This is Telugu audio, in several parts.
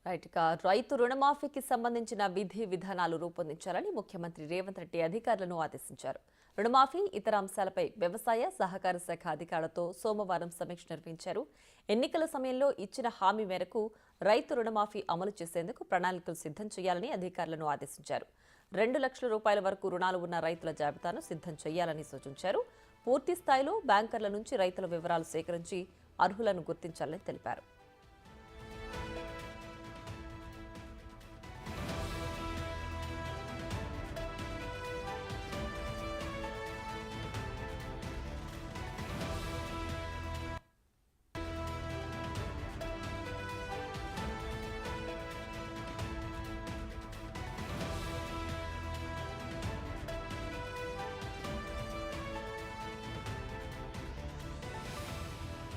రైట్ ఇక రైతు రుణమాఫీకి సంబంధించిన విధి విధానాలు రూపొందించాలని ముఖ్యమంత్రి రేవంత్ రెడ్డి అధికారులను ఆదేశించారు. రుణమాఫీ ఇతర అంశాలపై వ్యవసాయ సహకార శాఖ అధికారులతో సోమవారం సమీక్ష నిర్వహించారు. ఎన్నికల సమయంలో ఇచ్చిన హామీ మేరకు రైతు రుణమాఫీ అమలు చేసేందుకు ప్రణాళికలు సిద్ధం చేయాలని అధికారులను ఆదేశించారు. 2 లక్షల రూపాయల వరకు రుణాలు ఉన్న రైతుల జాబితాను సిద్ధం చేయాలని సూచించారు. పూర్తి స్థాయిలో బ్యాంకర్ల నుంచి రైతుల వివరాలు సేకరించి అర్హులను గుర్తించాలని తెలిపారు.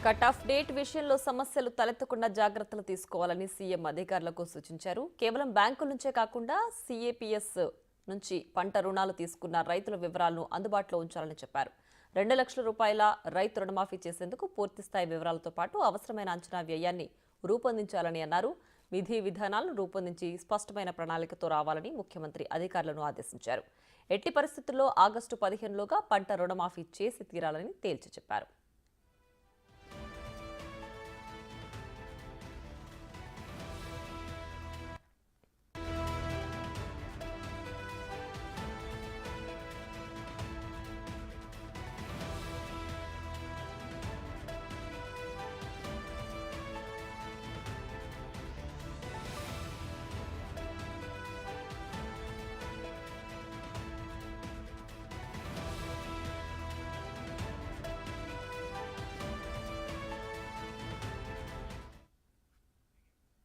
కట్ ఆఫ్ డేట్ విషయంలో సమస్యలు తలెత్తకుండా జాగ్రత్తలు తీసుకోవాలని సీఎం అధికారులకు సూచించారు. కేవలం బ్యాంకుల నుంచే కాకుండా సీఏపీఎస్ నుంచి పంట రుణాలు తీసుకున్న రైతుల వివరాలను అందుబాటులో ఉంచాలని చెప్పారు. 2 లక్షల రూపాయల రైతు రుణమాఫీ చేసేందుకు పూర్తిస్థాయి వివరాలతో పాటు అవసరమైన అంచనా వ్యయాన్ని రూపొందించాలని అన్నారు. విధి విధానాలను రూపొందించి స్పష్టమైన ప్రణాళికతో రావాలని ముఖ్యమంత్రి అధికారులను ఆదేశించారు. ఎట్టి పరిస్థితుల్లో ఆగస్టు 15లోగా పంట రుణమాఫీ చేసి తీరాలని తేల్చి చెప్పారు.